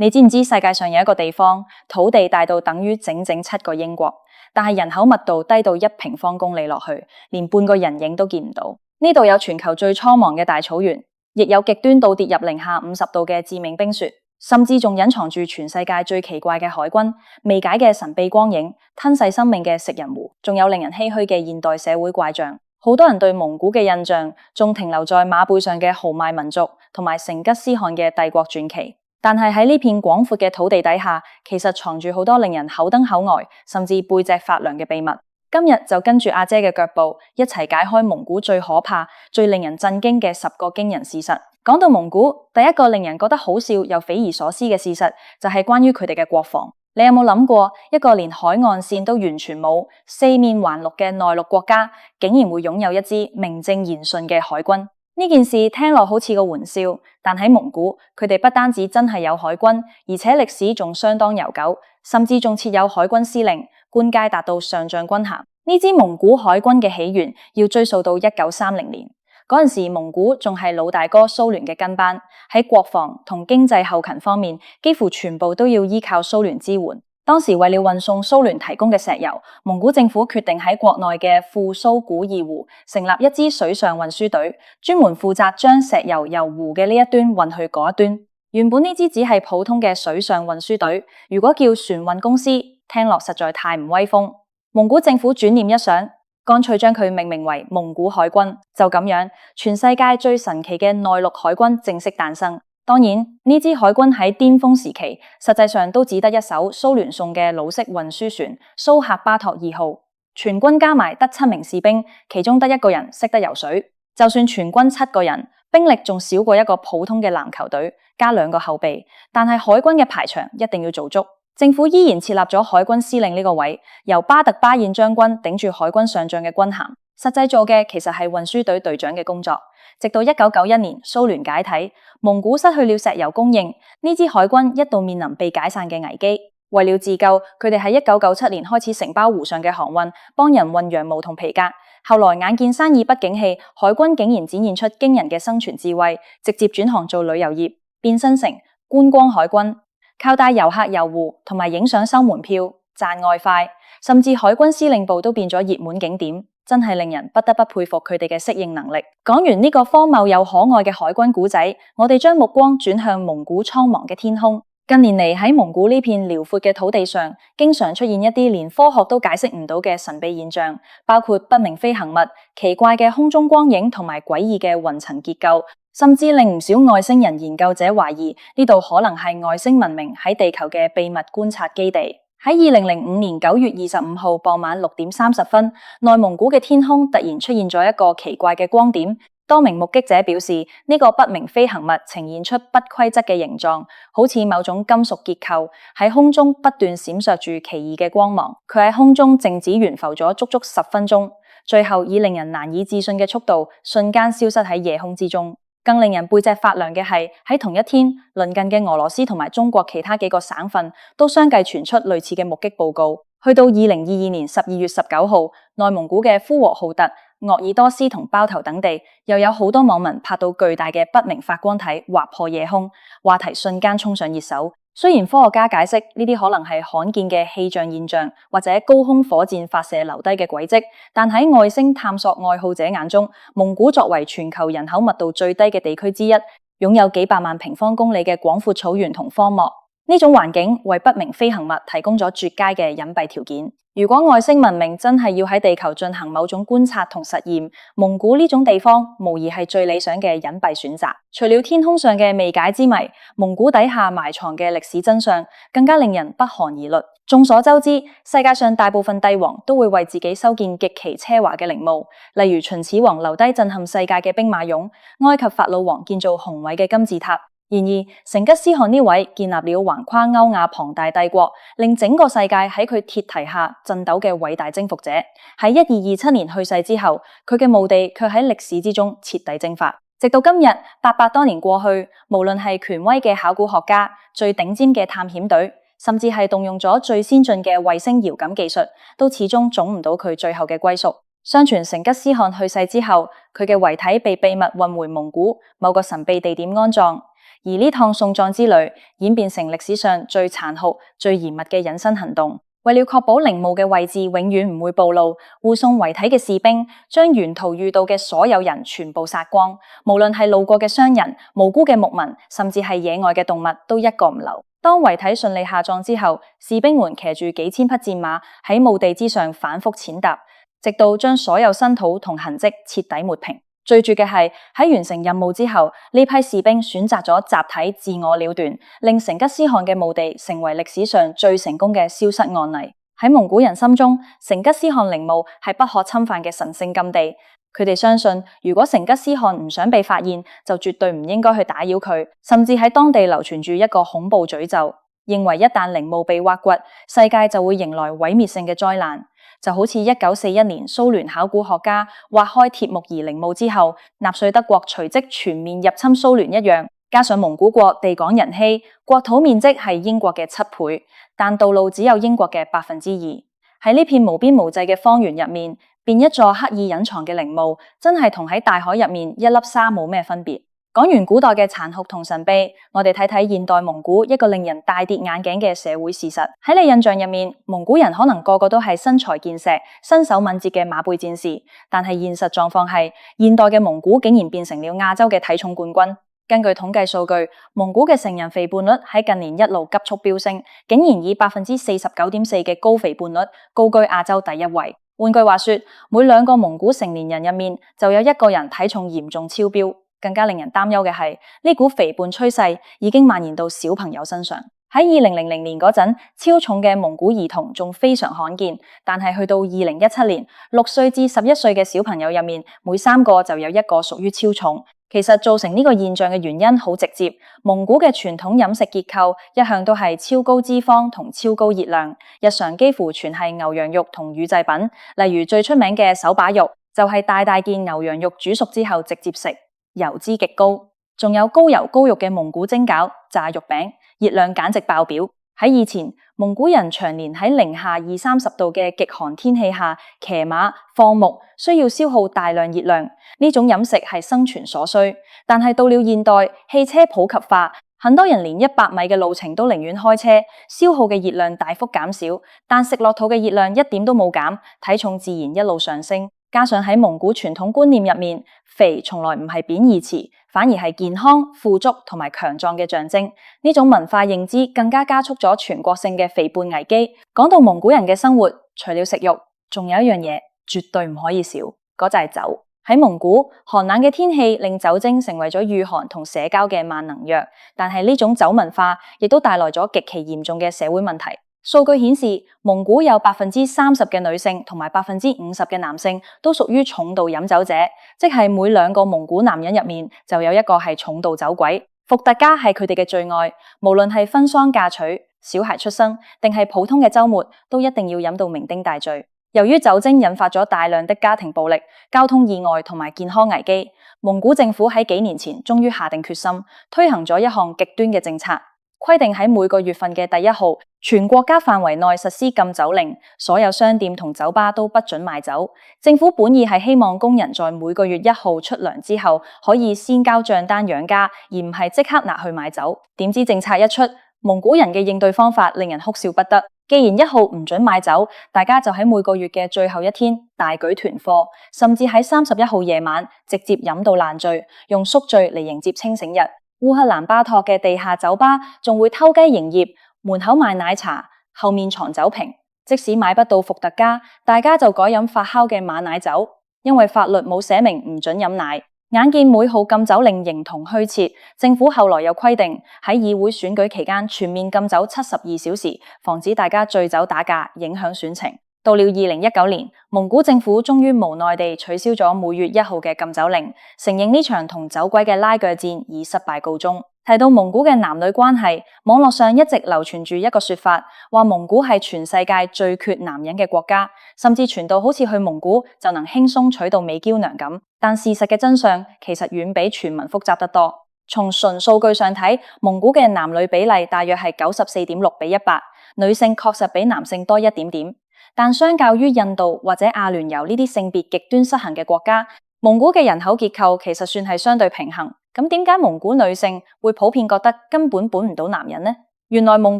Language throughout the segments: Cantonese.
你知唔知世界上有一個地方土地大到等於整整7個英國，但係人口密度低到1平方公里落去，連半個人影都見唔到。呢度有全球最蒼茫嘅大草原，亦有極端到跌入零下50度嘅致命冰雪，甚至仲隱藏住全世界最奇怪嘅海軍、未解嘅神秘光影、吞噬生命嘅食人狐，仲有令人唏噓嘅現代社會怪象。好多人對蒙古嘅印象仲停留在馬背上嘅豪邁民族同埋成吉思汗嘅帝國傳奇。但係喺呢片廣闊嘅土地底下，其實藏住好多令人口瞪口呆，甚至背脊發涼嘅秘密。今日就跟住阿姐嘅腳步，一齊解開蒙古最可怕、最令人震驚嘅10個驚人事實。講到蒙古，第一個令人覺得好笑又匪夷所思嘅事實，就係關於佢哋嘅國防。你有冇諗過，一個連海岸線都完全冇、四面環陸嘅內陸國家，竟然會擁有一支名正言順嘅海軍？呢件事聽落好似個玩笑，但喺蒙古，佢哋不單止真係有海軍，而且歷史仲相當悠久，甚至仲設有海軍司令，官階達到上將軍銜。呢支蒙古海軍嘅起源要追溯到1930年，嗰陣時蒙古仲係老大哥蘇聯嘅跟班，喺國防同經濟後勤方面，幾乎全部都要依靠蘇聯支援。當時為了運送蘇聯提供嘅石油，蒙古政府決定喺國內嘅庫蘇古爾湖成立一支水上運輸隊，專門負責將石油由湖嘅呢一端運去嗰一端。原本呢支只係普通嘅水上運輸隊，如果叫船運公司，聽落實在太唔威風。蒙古政府轉念一想，乾脆將佢命名為蒙古海軍。就咁樣，全世界最神奇嘅內陸海軍正式誕生。當然，呢支海軍喺巔峰時期，實際上都只得一艘蘇聯送嘅老式運輸船蘇赫巴托2號，全軍加埋得7名士兵，其中得1個人識得游水。就算全軍7個人，兵力仲少過一個普通嘅籃球隊，加2個後備，但係海軍嘅排場一定要做足。政府依然設立咗海軍司令呢個位，由巴特巴彥將軍頂住海軍上將嘅軍銜，實際做嘅其實係運輸隊隊長嘅工作。直到1991年蘇聯解體，蒙古失去了石油供應，呢支海軍一度面臨被解散嘅危機。為了自救，佢哋喺1997年開始承包湖上嘅航運，幫人運羊毛同皮革。後來眼見生意不景氣，海軍竟然展現出驚人嘅生存智慧，直接轉行做旅遊業，變身成觀光海軍，靠帶遊客遊湖同埋影相收門票賺外快，甚至海軍司令部都變咗熱門景點。真係令人不得不佩服佢哋嘅適應能力。講完呢個荒謬又可愛嘅海軍故仔，我哋將目光轉向蒙古蒼茫嘅天空。近年嚟喺蒙古呢片遼闊嘅土地上，經常出現一啲連科學都解釋唔到嘅神秘現象，包括不明飛行物、奇怪嘅空中光影同埋詭異嘅雲層結構，甚至令唔少外星人研究者懷疑呢度可能係外星文明喺地球嘅秘密觀察基地。喺2005年9月25號傍晚6點30分，內蒙古嘅天空突然出現咗一個奇怪嘅光點。多名目擊者表示，呢個不明飛行物呈現出不規則嘅形狀，好似某種金屬結構，喺空中不斷閃爍住奇異嘅光芒。佢喺空中靜止懸浮咗足足10分鐘，最後以令人難以置信嘅速度瞬間消失喺夜空之中。更令人背脊發涼嘅係，喺同一天，鄰近嘅俄羅斯同埋中國其他幾個省份都相繼傳出類似嘅目擊報告。去到2022年12月19號，內蒙古嘅呼和浩特、鄂爾多斯同包頭等地，又有好多網民拍到巨大嘅不明發光體劃破夜空，話題瞬間衝上熱搜。雖然科學家解釋呢啲可能係罕見嘅氣象現象，或者高空火箭發射留低嘅軌跡，但喺外星探索愛好者眼中，蒙古作為全球人口密度最低嘅地區之一，擁有幾百萬平方公里嘅廣闊草原同荒漠，呢種環境為不明飛行物提供咗絕佳嘅隱蔽條件。如果外星文明真係要喺地球進行某種觀察同實驗，蒙古呢種地方無疑係最理想嘅隱蔽選擇。除了天空上嘅未解之謎，蒙古底下埋藏嘅歷史真相更加令人不寒而慄。眾所周知，世界上大部分帝王都會為自己修建極其奢華嘅陵墓，例如秦始皇留低震撼世界嘅兵馬俑，埃及法老王建造雄偉嘅金字塔。然而，成吉思汗呢位建立了橫跨歐亞龐大帝國，令整個世界喺佢鐵蹄下震抖嘅偉大征服者，喺1227年去世之後，佢嘅墓地卻喺歷史之中徹底蒸發。直到今日，800多年過去，無論係權威嘅考古學家、最頂尖嘅探險隊，甚至係動用咗最先進嘅衛星遙感技術，都始終總唔到佢最後嘅歸宿。相傳成吉思汗去世之後，佢嘅遺體被秘密運回蒙古某個神秘地點安葬。而呢趟送葬之旅演變成歷史上最殘酷、最嚴密嘅隱身行動。為了確保陵墓嘅位置永遠唔會暴露，護送遺體嘅士兵將沿途遇到嘅所有人全部殺光，無論係路過嘅商人、無辜嘅牧民，甚至係野外嘅動物，都一個唔留。當遺體順利下葬之後，士兵們騎住幾千匹戰馬喺墓地之上反覆踐踏，直到將所有新土同痕跡徹底抹平。最絕嘅係喺完成任務之後，呢批士兵選擇咗集體自我了斷，令成吉思汗嘅墓地成為歷史上最成功嘅消失案例。喺蒙古人心中，成吉思汗陵墓係不可侵犯嘅神聖禁地。佢哋相信，如果成吉思汗唔想被發現，就絕對唔應該去打擾佢，甚至喺當地流傳住一個恐怖詛咒，認為一旦陵墓被挖掘，世界就會迎來毀滅性嘅災難。就好似1941年蘇聯考古學家挖開鐵木兒陵墓之後，納粹德國隨即全面入侵蘇聯一樣。加上蒙古國地廣人稀，國土面積係英國嘅7倍，但道路只有英國嘅2%。喺呢片無邊無際嘅方圓入面，變一座刻意隱藏嘅陵墓，真係同喺大海入面一粒沙冇咩分別。講完古代嘅殘酷同神秘，我哋睇睇現代蒙古一個令人大跌眼鏡嘅社會事實。喺你印象入面，蒙古人可能個個都係身材健碩、身手敏捷嘅馬背戰士，但係現實狀況係，現代嘅蒙古竟然變成了亞洲嘅體重冠軍。根據統計數據，蒙古嘅成人肥胖率喺近年一路急速飆升，竟然以 49.4% 嘅高肥胖率高居亞洲第一位。換句話說，每2個蒙古成年人入面就有1個人體重嚴重超標。更加令人擔憂嘅係，呢股肥胖趨勢已經蔓延到小朋友身上。喺2000年嗰陣，超重嘅蒙古兒童仲非常罕見，但係去到2017年，6歲至11歲嘅小朋友入面，每3個就有1個屬於超重。其實造成呢個現象嘅原因好直接，蒙古嘅傳統飲食結構一向都係超高脂肪同超高熱量，日常幾乎全係牛羊肉同乳製品，例如最出名嘅手把肉，就係大件牛羊肉煮熟之後直接食。油脂極高，仲有高油高肉嘅蒙古蒸餃、炸肉餅，熱量簡直爆表。喺以前，蒙古人長年喺零下20-30度嘅極寒天氣下騎馬放牧，需要消耗大量熱量，呢種飲食係生存所需。但係到了現代，汽車普及化，很多人連100米嘅路程都寧願開車，消耗嘅熱量大幅減少，但食落肚嘅熱量一點都冇減，體重自然一路上升。加上喺蒙古傳統觀念入面，肥從來唔係貶義詞，反而係健康、富足同埋強壯嘅象徵。呢種文化認知更加加速咗全國性嘅肥胖危機。講到蒙古人嘅生活，除了食肉，仲有一樣嘢絕對唔可以少，嗰就係酒。喺蒙古，寒冷嘅天氣令酒精成為咗御寒同社交嘅萬能藥，但係呢種酒文化亦都帶來咗極其嚴重嘅社會問題。數據顯示，蒙古有 30% 嘅女性同埋 50% 嘅男性都屬於重度飲酒者，即係每2個蒙古男人入面就有1個係重度酒鬼。伏特加係佢哋嘅最愛，無論係婚喪嫁娶、小孩出生，定係普通嘅週末，都一定要飲到酩酊大醉。由於酒精引發咗大量的家庭暴力、交通意外同埋健康危機，蒙古政府喺幾年前終於下定決心，推行咗一項極端嘅政策。規定喺每個月份嘅第1號，全國家範圍內實施禁酒令，所有商店同酒吧都不准賣酒。政府本意係希望工人在每個月1號出糧之後，可以先交賬單養家，而唔係即刻拿去買酒。點知政策一出，蒙古人嘅應對方法令人哭笑不得。既然1號唔准買酒，大家就喺每個月嘅最後一天大舉囤貨，甚至喺31號夜晚直接飲到爛醉，用宿醉嚟迎接清醒日。烏克蘭巴托嘅地下酒吧仲會偷雞營業，門口賣奶茶，後面藏酒瓶。即使買不到伏特加，大家就改飲發酵嘅馬奶酒，因為法律冇寫明唔准飲奶。眼見每號禁酒令形同虛設，政府後來又規定喺議會選舉期間全面禁酒72小時，防止大家醉酒打架，影響選情。到了2019年，蒙古政府終於無奈地取消咗每月1號嘅禁酒令，承認呢場同酒鬼嘅拉鋸戰以失敗告終。提到蒙古嘅男女關係，網絡上一直流傳住一個說法，話蒙古係全世界最缺男人嘅國家，甚至傳到好似去蒙古就能輕鬆娶到美嬌娘咁。但事實嘅真相其實遠比傳聞複雜得多。從純數據上睇，蒙古嘅男女比例大約係94.6:100，女性確實比男性多一點點。但相較於印度或者阿聯酋呢啲性別極端失衡嘅國家，蒙古嘅人口結構其實算係相對平衡。咁點解蒙古女性會普遍覺得根本本唔到男人呢？原來蒙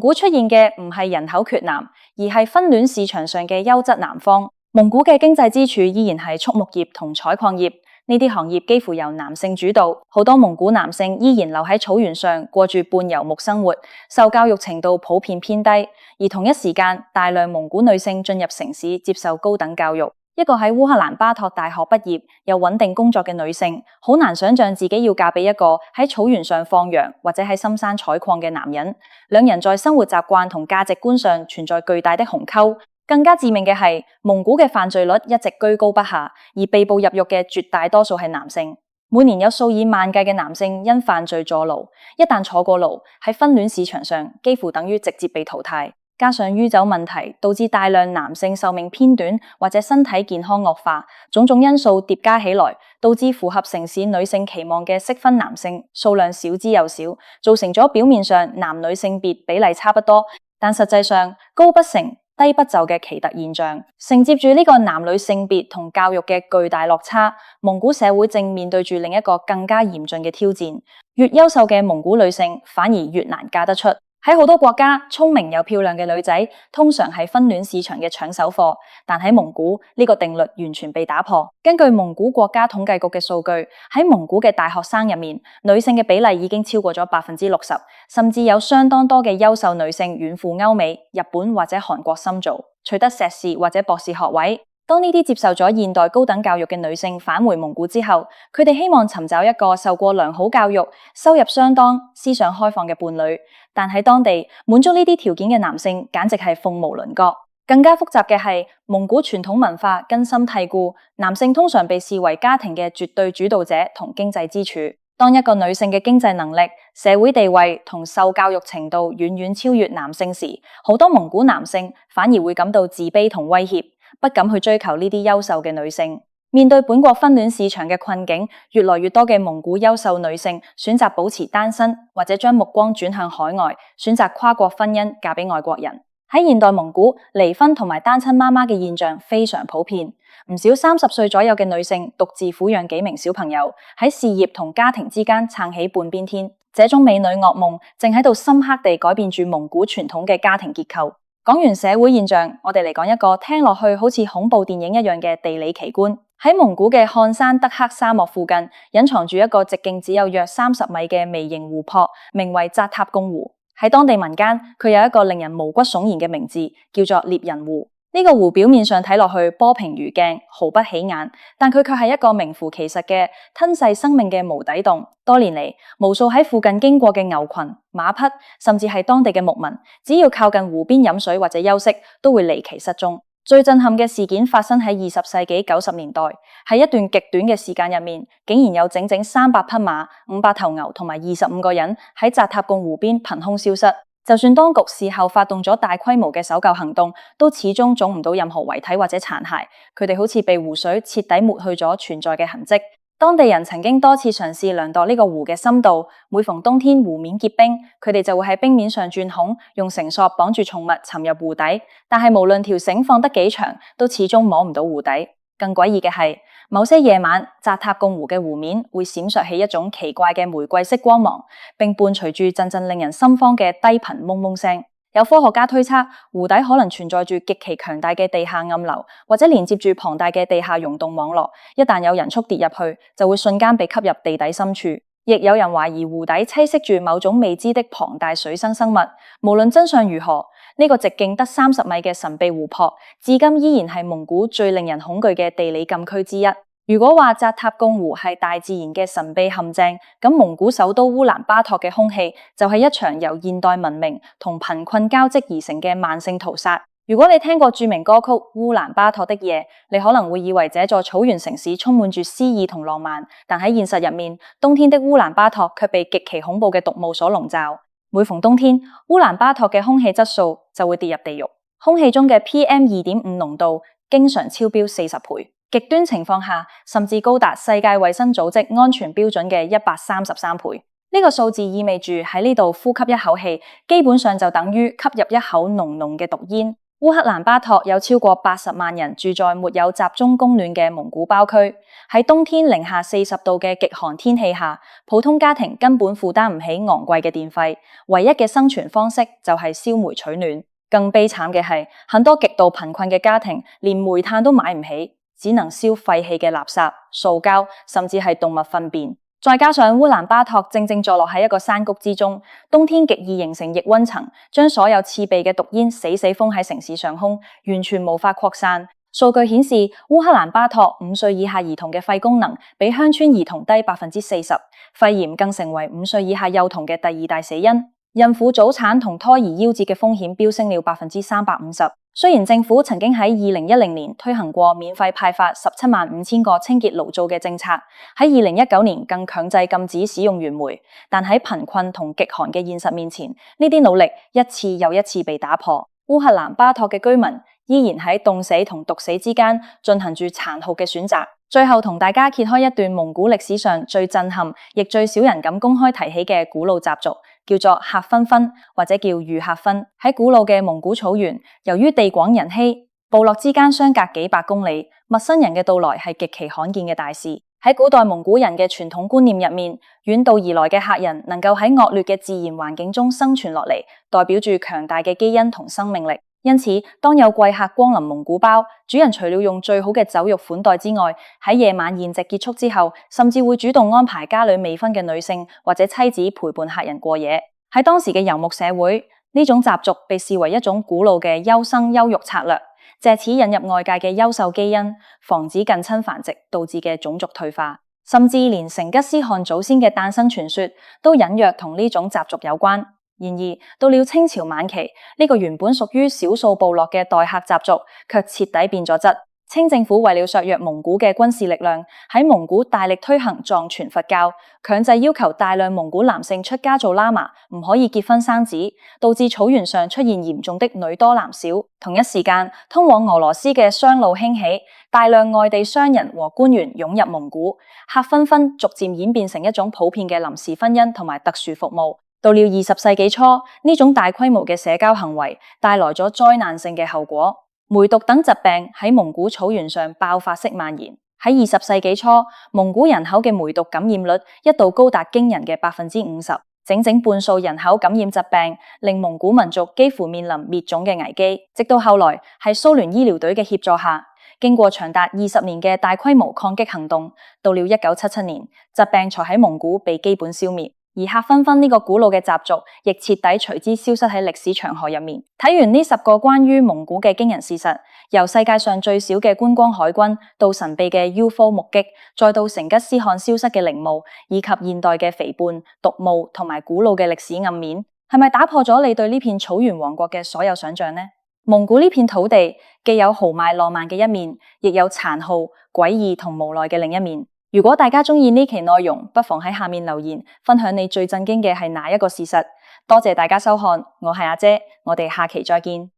古出現嘅唔係人口缺男，而係婚戀市場上嘅優質男方。蒙古嘅經濟支柱依然係畜牧業同採礦業，呢啲行業幾乎由男性主導，好多蒙古男性依然留喺草原上過住半游牧生活，受教育程度普遍偏低。而同一時間，大量蒙古女性進入城市接受高等教育。一個喺烏克蘭巴托大學畢業又穩定工作嘅女性，好難想象自己要嫁俾一個喺草原上放羊或者喺深山採礦嘅男人。兩人在生活習慣同價值觀上存在巨大的鴻溝。更加致命嘅係，蒙古嘅犯罪率一直居高不下，而被捕入獄嘅絕大多數係男性。每年有數以萬計嘅男性因犯罪坐牢，一旦坐過牢，喺婚戀市場上幾乎等於直接被淘汰。加上酗酒問題，導致大量男性壽命偏短或者身體健康惡化，種種因素疊加起來，導致符合城市女性期望嘅適婚男性數量少之又少，造成咗表面上男女性別比例差不多，但實際上高不成低不就嘅奇特現象。承接住呢個男女性別同教育嘅巨大落差，蒙古社會正面對住另一個更加嚴峻嘅挑戰，越優秀嘅蒙古女性反而越難嫁得出。喺好多國家，聰明又漂亮嘅女仔通常係婚戀市場嘅搶手貨，但喺蒙古呢個定律完全被打破。根據蒙古國家統計局嘅數據，喺蒙古嘅大學生入面，女性嘅比例已經超過咗60%，甚至有相當多嘅優秀女性遠赴歐美、日本或者韓國深造，取得碩士或者博士學位。當呢啲接受咗現代高等教育嘅女性返回蒙古之後，佢哋希望尋找一個受過良好教育、收入相當、思想開放嘅伴侶，但喺當地滿足呢啲條件嘅男性簡直係鳳毛麟角。更加複雜嘅係，蒙古傳統文化根深蒂固，男性通常被視為家庭嘅絕對主導者同經濟支柱。當一個女性嘅經濟能力、社會地位同受教育程度遠遠超越男性時，好多蒙古男性反而會感到自卑同威脅，不敢去追求呢啲優秀嘅女性。面對本國婚戀市場嘅困境，越來越多嘅蒙古優秀女性選擇保持單身，或者將目光轉向海外，選擇跨國婚姻，嫁俾外國人。喺現代蒙古，離婚同埋單親媽媽嘅現象非常普遍，唔少30歲左右嘅女性獨自撫養幾名小朋友，喺事業同家庭之間撐起半邊天。這種美女噩夢正喺度深刻地改變住蒙古傳統嘅家庭結構。講完社會現象，我哋嚟講一個聽落去好似恐怖電影一樣嘅地理奇觀。喺蒙古嘅漢山德克沙漠附近，隱藏住一個直徑只有約30米嘅微型湖泊，名為扎塔貢湖。喺當地民間，佢有一個令人毛骨悚然嘅名字，叫做獵人湖。呢個湖表面上睇落去波平如鏡，毫不起眼，但佢卻係一個名副其實嘅吞噬生命嘅無底洞。多年嚟，無數喺附近經過嘅牛群、馬匹，甚至係當地嘅牧民，只要靠近湖邊飲水或者休息，都會離奇失蹤。最震撼嘅事件發生喺20世紀90年代，喺一段極短嘅時間入面，竟然有整整300匹馬、500頭牛同埋25個人喺扎塔貢湖邊憑空消失。就算當局事後發動咗大規模嘅搜救行動，都始終找唔到任何遺體或者殘骸。佢哋好似被湖水徹底抹去咗存在嘅痕跡。當地人曾經多次嘗試量度呢個湖嘅深度，每逢冬天湖面結冰，佢哋就會喺冰面上鑽孔，用繩索綁住寵物沉入湖底。但係無論條繩放得幾長，都始終摸唔到湖底。更詭異嘅係，某些夜晚，扎塔貢湖嘅湖面會閃爍起一種奇怪嘅玫瑰色光芒，並伴隨住陣陣令人心慌嘅低頻嗡嗡聲。有科學家推測，湖底可能存在住極其強大嘅地下暗流，或者連接住龐大嘅地下溶洞網絡。一旦有人畜跌入去，就會瞬間被吸入地底深處。亦有人懷疑湖底棲息住某種未知的龐大水生生物。無論真相如何，呢個直徑得30米嘅神秘湖泊，至今依然係蒙古最令人恐懼嘅地理禁區之一。如果話扎塔貢湖係大自然嘅神秘陷阱，咁蒙古首都烏蘭巴托嘅空氣就係一場由現代文明同貧困交織而成嘅慢性屠殺。如果你聽過著名歌曲《烏蘭巴托的夜》，你可能會以為這座草原城市充滿住詩意同浪漫，但喺現實入面，冬天的烏蘭巴托卻被極其恐怖嘅毒霧所籠罩。每逢冬天，烏蘭巴托嘅空氣質素就會跌入地獄，空氣中嘅 PM2.5 濃度經常超標40倍。極端情況下，甚至高達世界衛生組織安全標準嘅133倍。呢個數字意味住喺呢度呼吸一口氣，基本上就等於吸入一口濃濃嘅毒煙。烏克蘭巴托有超過80萬人住在沒有集中供暖嘅蒙古包區，喺冬天零下40度嘅極寒天氣下，普通家庭根本負擔唔起昂貴嘅電費，唯一嘅生存方式就係燒煤取暖。更悲慘嘅係，很多極度貧困嘅家庭連煤炭都買唔起，只能燒廢棄嘅垃圾、塑膠，甚至係動物糞便。再加上烏蘭巴托正正坐落喺一個山谷之中，冬天極易形成逆溫層，將所有刺鼻嘅毒煙死封喺城市上空，完全無法擴散。數據顯示，烏克蘭巴托5歲以下兒童嘅肺功能比鄉村兒童低40%，肺炎更成為5歲以下幼童嘅第2大死因。孕婦早產同胎兒夭折嘅風險飆升了350%。雖然政府曾經喺2010年推行過免費派發175000個清潔爐灶嘅政策，喺2019年更強制禁止使用原煤，但喺貧困同極寒嘅現實面前，呢啲努力一次又一次被打破。烏克蘭巴托嘅居民依然喺凍死同毒死之間進行住殘酷嘅選擇。最後同大家揭開一段蒙古歷史上最震撼，亦最少人敢公開提起嘅古老習俗，叫做客紛紛，或者叫御客婚。喺古老嘅蒙古草原，由於地廣人稀，部落之間相隔幾百公里，陌生人嘅到來係極其罕見嘅大事。喺古代蒙古人嘅傳統觀念入面，遠道而來嘅客人能夠喺惡劣嘅自然環境中生存落嚟，代表住強大嘅基因同生命力。因此，當有貴客光臨蒙古包，主人除了用最好嘅酒肉款待之外，喺夜晚宴席結束之後，甚至會主動安排家裏未婚嘅女性或者妻子陪伴客人過夜。喺當時嘅游牧社會，呢種習俗被視為一種古老嘅優生優育策略，借此引入外界嘅優秀基因，防止近親繁殖導致嘅種族退化。甚至連成吉思汗祖先嘅誕生傳說都隱約同呢種習俗有關。然而，到了清朝晚期，呢個原本屬於少數部落嘅待客習俗，卻徹底變咗質。清政府為了削弱蒙古嘅軍事力量，喺蒙古大力推行藏傳佛教，強制要求大量蒙古男性出家做喇嘛，唔可以結婚生子，導致草原上出現嚴重的女多男少。同一時間，通往俄羅斯嘅商路興起，大量外地商人和官員湧入蒙古，客紛紛逐漸演變成一種普遍嘅臨時婚姻同埋特殊服務。到了20世紀初，呢種大規模嘅社交行為帶來咗災難性嘅後果，梅毒等疾病喺蒙古草原上爆發式蔓延。喺20世紀初，蒙古人口嘅梅毒感染率一度高達驚人嘅50%，整整半數人口感染疾病，令蒙古民族幾乎面臨滅種嘅危機。直到後來，喺蘇聯醫療隊嘅協助下，經過長達20年嘅大規模抗擊行動，到了1977年，疾病才喺蒙古被基本消滅。而客紛紛呢個古老嘅習俗，亦徹底隨之消失喺歷史長河入面。睇完呢10個關於蒙古嘅驚人事實，由世界上最小嘅觀光海軍，到神秘嘅 UFO 目擊，再到成吉思汗消失嘅陵墓，以及現代嘅肥胖、毒霧同埋古老嘅歷史暗面，係咪打破咗你對呢片草原王國嘅所有想象呢？蒙古呢片土地既有豪邁浪漫嘅一面，亦有殘酷、詭異同無奈嘅另一面。如果大家鍾意呢期內容，不妨喺下面留言，分享你最震驚嘅係哪一個事實。多謝大家收看，我係阿姐，我哋下期再見。